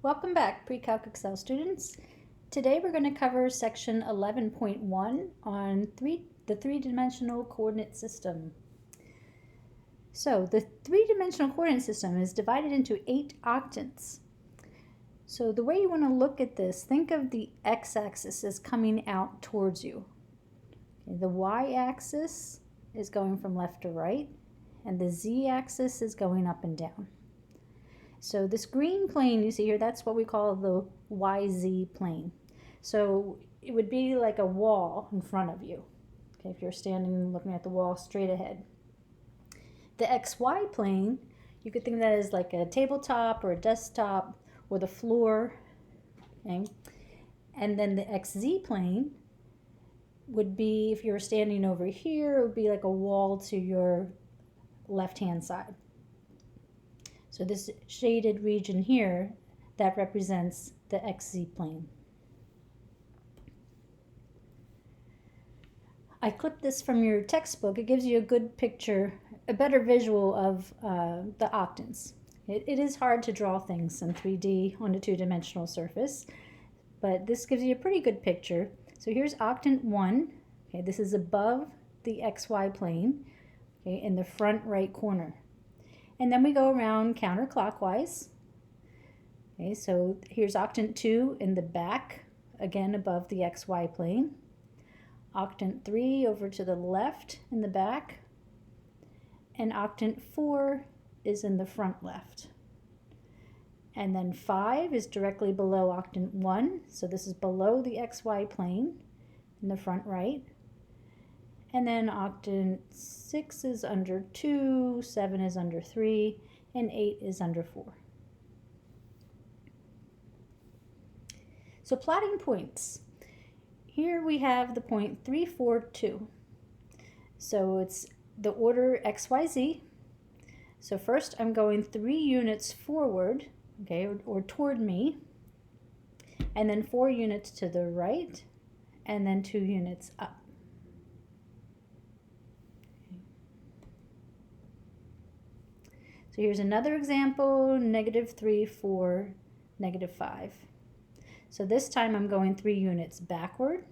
Welcome back, Pre-Calc Excel students. Today we're going to cover section 11.1 on the three-dimensional coordinate system. So the three-dimensional coordinate system is divided into 8 octants. So the way you want to look at this, think of the x-axis as coming out towards you. Okay, the y-axis is going from left to right, and the z-axis is going up and down. So this green plane you see here, that's what we call the YZ plane. So it would be like a wall in front of you, okay, if you're standing looking at the wall straight ahead. The XY plane, you could think of that as like a tabletop or a desktop or the floor, okay? And then the XZ plane would be, if you were standing over here, it would be like a wall to your left-hand side. So this shaded region here, that represents the XZ plane. I clipped this from your textbook. It gives you a good picture, a better visual of the octants. It is hard to draw things in 3D on a two-dimensional surface, but this gives you a pretty good picture. So here's octant 1. Okay, this is above the XY plane, okay, in the front right corner. And then we go around counterclockwise. Okay, so here's octant 2 in the back, again above the XY plane. Octant 3 over to the left in the back. And octant 4 is in the front left. And then 5 is directly below octant 1, so this is below the XY plane in the front right. And then octant 6 is under 2, 7 is under 3, and 8 is under 4. So plotting points. Here we have the point 3, 4, 2. So it's the order XYZ. So first I'm going 3 units forward, okay, or toward me, and then 4 units to the right, and then 2 units up. So here's another example, -3, 4, -5. So this time I'm going 3 units backward,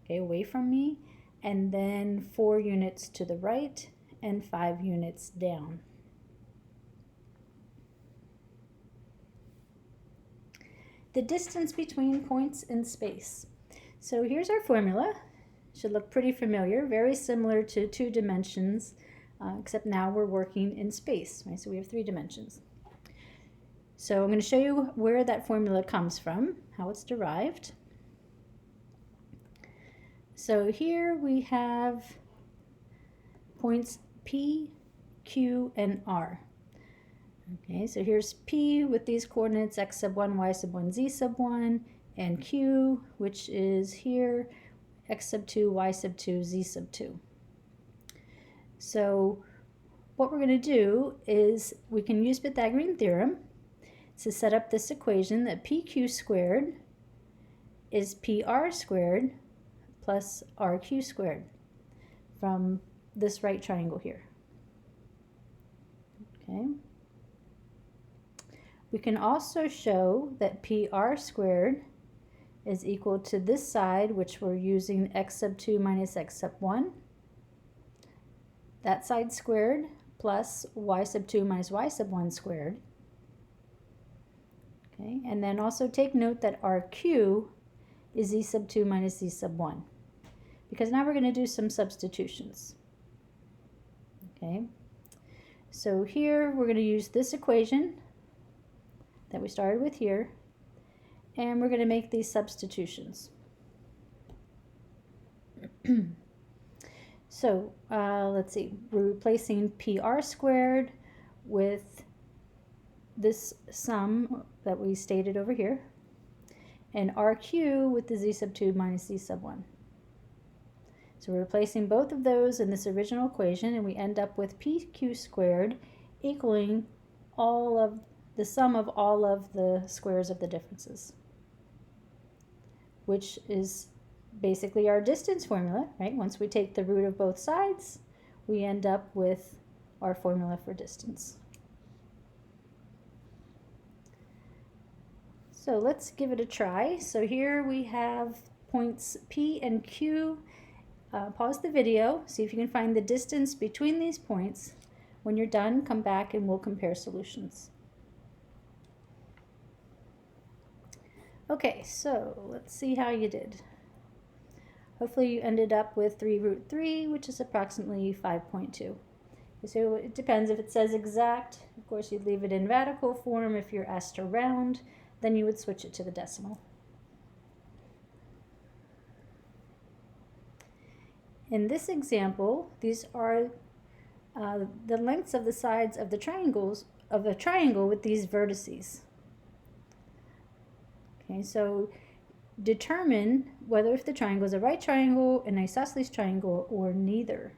okay, away from me, and then 4 units to the right and 5 units down. The distance between points in space. So here's our formula. Should look pretty familiar, very similar to 2 dimensions. Except now we're working in space, right? So we have 3 dimensions. So I'm going to show you where that formula comes from, how it's derived. So here we have points P, Q, and R. Okay, so here's P with these coordinates, x sub 1, y sub 1, z sub 1, and Q, which is here, x sub 2, y sub 2, z sub 2. So what we're going to do is we can use Pythagorean theorem to set up this equation that PQ squared is PR squared plus RQ squared from this right triangle here. Okay. We can also show that PR squared is equal to this side, which we're using x sub 2 minus x sub 1. That side squared plus y sub 2 minus y sub 1 squared. Okay, and then also take note that RQ is z sub 2 minus z sub 1, because now we're going to do some substitutions. Okay, so here we're going to use this equation that we started with here, and we're going to make these substitutions. So let's see, we're replacing PR squared with this sum that we stated over here, and RQ with the z sub 2 minus z sub 1. So we're replacing both of those in this original equation, and we end up with PQ squared equaling all of the sum of all of the squares of the differences, which is basically our distance formula, right? Once we take the root of both sides, we end up with our formula for distance. So let's give it a try. So here we have points P and Q. Pause the video, see if you can find the distance between these points. When you're done, come back and we'll compare solutions. Okay, so let's see how you did. Hopefully you ended up with 3 root 3, which is approximately 5.2. So it depends. If it says exact, of course you'd leave it in radical form. If you're asked to round, then you would switch it to the decimal. In this example, these are the lengths of the sides of the triangles of a triangle with these vertices. Okay, so determine whether if the triangle is a right triangle, an isosceles triangle, or neither.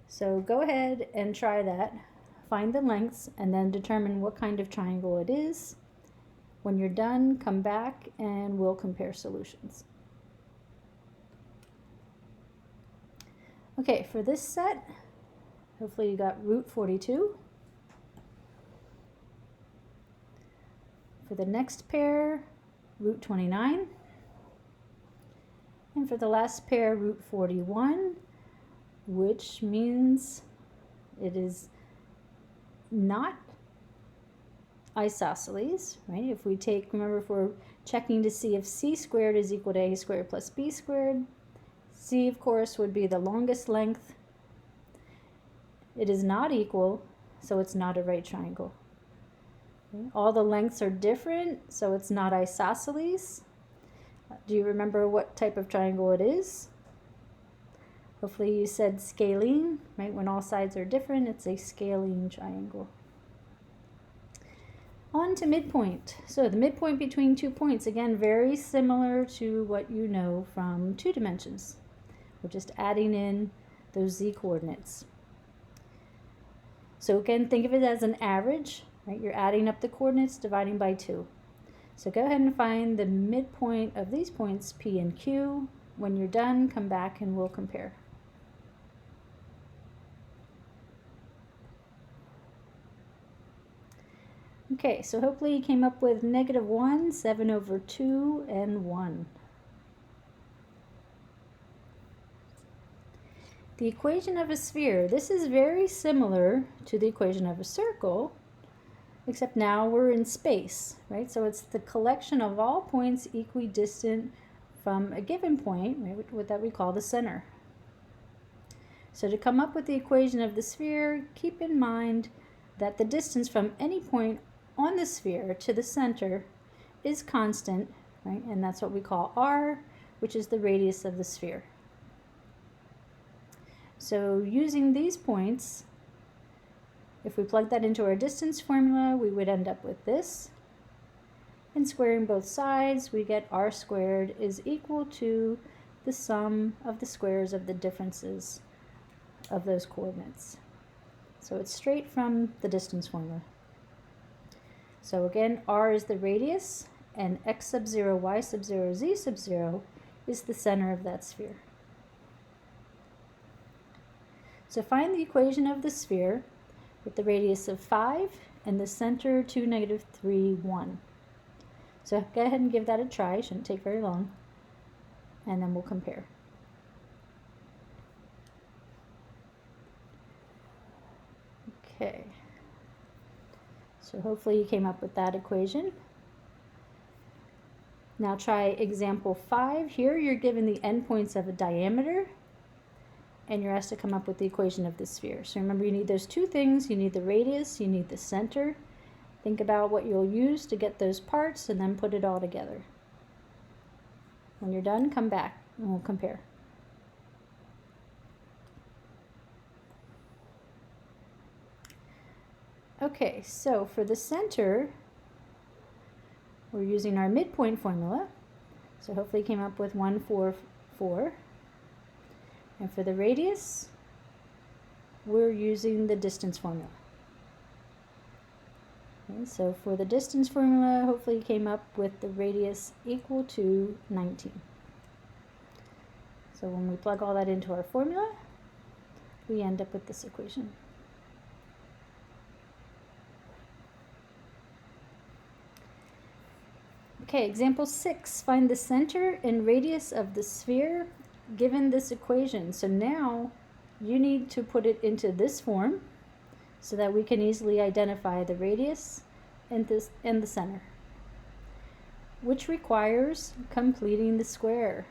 So go ahead and try that. Find the lengths and then determine what kind of triangle it is. When you're done, come back and we'll compare solutions. Okay, for this set, hopefully you got root 42. For the next pair, root 29. And for the last pair, root 41, which means it is not isosceles, right? If we take, remember, if we're checking to see if c squared is equal to a squared plus b squared, c, of course, would be the longest length. It is not equal, so it's not a right triangle. Okay. All the lengths are different, so it's not isosceles. Do you remember what type of triangle it is? Hopefully you said scalene, right? When all sides are different, it's a scalene triangle. On to midpoint. So the midpoint between 2 points, again, very similar to what you know from 2 dimensions. We're just adding in those z coordinates. So again, think of it as an average, right? You're adding up the coordinates, dividing by 2. So go ahead and find the midpoint of these points, P and Q. When you're done, come back and we'll compare. Okay, so hopefully you came up with -1, 7 over 2, and 1. The equation of a sphere. This is very similar to the equation of a circle, except now we're in space, right? So it's the collection of all points equidistant from a given point, right, what that we call the center. So to come up with the equation of the sphere, keep in mind that the distance from any point on the sphere to the center is constant, right? And that's what we call r, which is the radius of the sphere. So using these points, if we plug that into our distance formula, we would end up with this. And squaring both sides, we get r squared is equal to the sum of the squares of the differences of those coordinates. So it's straight from the distance formula. So again, r is the radius, and x sub 0, y sub 0, z sub 0 is the center of that sphere. So find the equation of the sphere with the radius of 5 and the center 2, -3, 1. So go ahead and give that a try. It shouldn't take very long. And then we'll compare. Okay. So hopefully you came up with that equation. Now try example 5. Here you're given the endpoints of a diameter, and you're asked to come up with the equation of the sphere. So remember, you need those 2 things. You need the radius, you need the center. Think about what you'll use to get those parts and then put it all together. When you're done, come back and we'll compare. Okay, so for the center, we're using our midpoint formula. So hopefully you came up with 1, 4, 4. And for the radius, we're using the distance formula. Okay, so for the distance formula, hopefully you came up with the radius equal to 19. So when we plug all that into our formula, we end up with this equation. Okay, example 6, find the center and radius of the sphere given this equation. So now you need to put it into this form so that we can easily identify the radius and the center, which requires completing the square.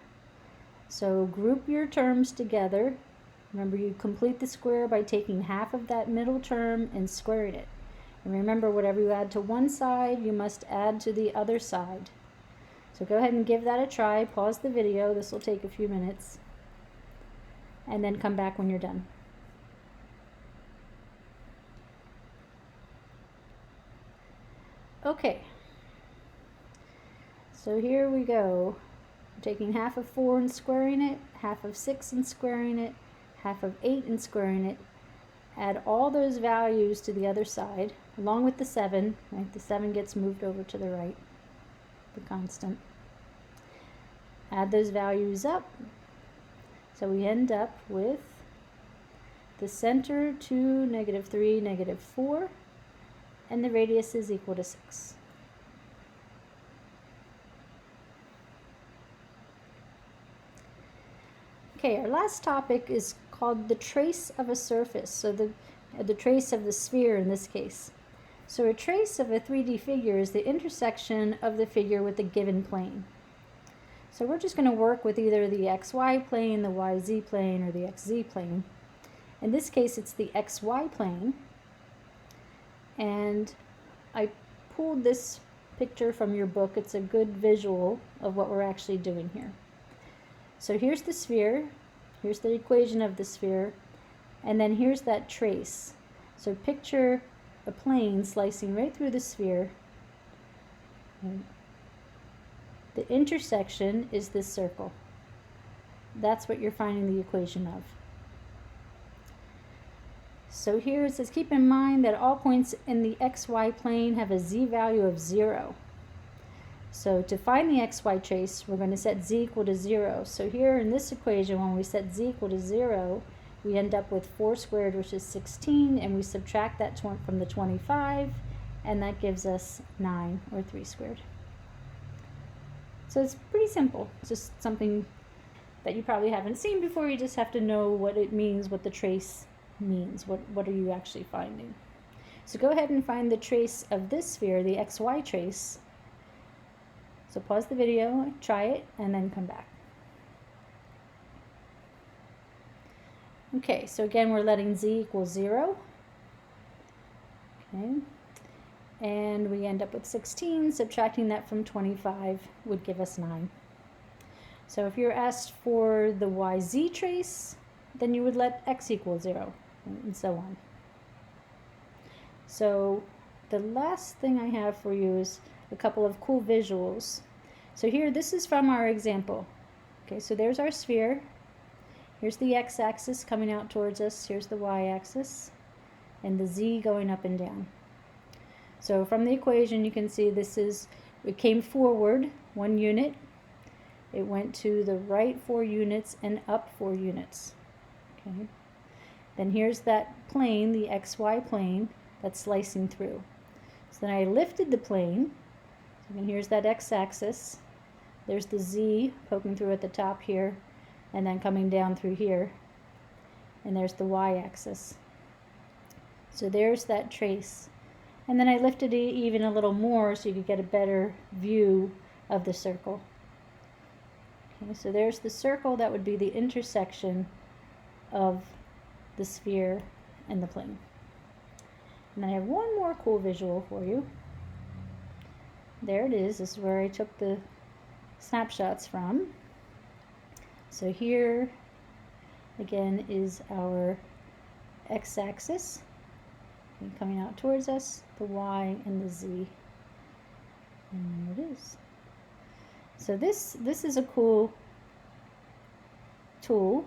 So group your terms together. Remember, you complete the square by taking half of that middle term and squaring it. And remember, whatever you add to one side, you must add to the other side. So go ahead and give that a try. Pause the video. This will take a few minutes. And then come back when you're done. Okay. So here we go. I'm taking half of 4 and squaring it, half of 6 and squaring it, half of 8 and squaring it. Add all those values to the other side, along with the 7. Right? The 7 gets moved over to the right, the constant. Add those values up. So we end up with the center to -3, -4, and the radius is equal to 6. Okay, our last topic is called the trace of a surface, so the trace of the sphere in this case. So a trace of a 3D figure is the intersection of the figure with the given plane. So we're just going to work with either the XY plane, the YZ plane, or the XZ plane. In this case, it's the XY plane. And I pulled this picture from your book. It's a good visual of what we're actually doing here. So here's the sphere, here's the equation of the sphere, and then here's that trace. So picture a plane slicing right through the sphere. The intersection is this circle. That's what you're finding the equation of. So here it says, keep in mind that all points in the XY plane have a z value of 0. So to find the XY trace, we're going to set z equal to 0. So here in this equation, when we set z equal to 0, we end up with 4 squared, which is 16, and we subtract that from the 25, and that gives us 9, or 3 squared. So it's pretty simple. It's just something that you probably haven't seen before. You just have to know what it means, what the trace means. What are you actually finding? So go ahead and find the trace of this sphere, the XY trace. So pause the video, try it, and then come back. Okay, so again, we're letting z equal 0. Okay, and we end up with 16. Subtracting that from 25 would give us 9. So if you're asked for the YZ trace, then you would let x equal 0, and so on. So the last thing I have for you is a couple of cool visuals. So here, this is from our example. Okay, so there's our sphere. Here's the x-axis coming out towards us. Here's the y-axis, and the z going up and down. So from the equation, you can see it came forward 1 unit. It went to the right 4 units and up 4 units. Okay. Then here's that plane, the XY plane, that's slicing through. So then I lifted the plane. And here's that x-axis. There's the z poking through at the top here, and then coming down through here. And there's the y-axis. So there's that trace. And then I lifted it even a little more so you could get a better view of the circle. Okay, so there's the circle. That would be the intersection of the sphere and the plane. And then I have one more cool visual for you. There it is. This is where I took the snapshots from. So here again is our x-axis coming out towards us, the y and the z, and there it is. So this is a cool tool,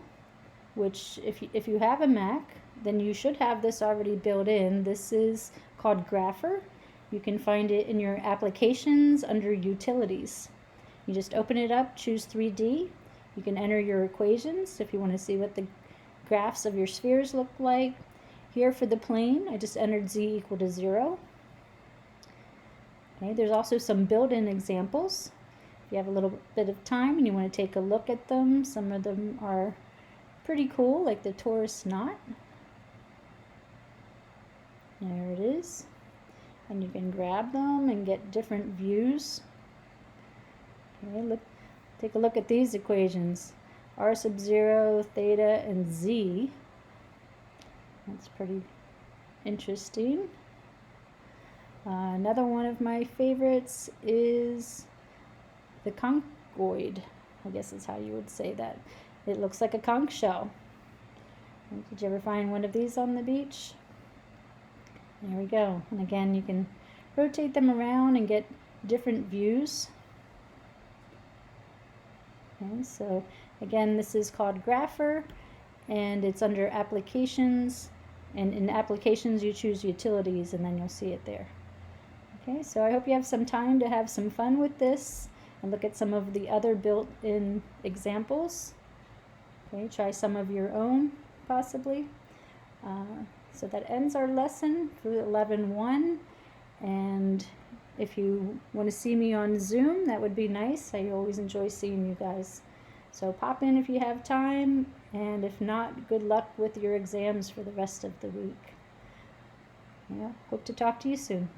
which if you have a Mac, then you should have this already built in. This is called Grapher. You can find it in your applications under utilities. You just open it up, choose 3D. You can enter your equations if you want to see what the graphs of your spheres look like. Here for the plane, I just entered z equal to 0. Okay, there's also some built-in examples. If you have a little bit of time and you want to take a look at them, some of them are pretty cool, like the torus knot. There it is. And you can grab them and get different views. Okay, take a look at these equations. R sub 0, theta, and z. That's pretty interesting. Another one of my favorites is the conchoid. I guess is how you would say that. It looks like a conch shell. Did you ever find one of these on the beach? There we go. And again, you can rotate them around and get different views. Okay, so again, this is called Grapher, and it's under Applications. And in Applications, you choose Utilities, and then you'll see it there. Okay, so I hope you have some time to have some fun with this and look at some of the other built-in examples. Okay, try some of your own, possibly. So that ends our lesson for 11.1. And if you want to see me on Zoom, that would be nice. I always enjoy seeing you guys. So pop in if you have time, and if not, good luck with your exams for the rest of the week. Yeah, hope to talk to you soon.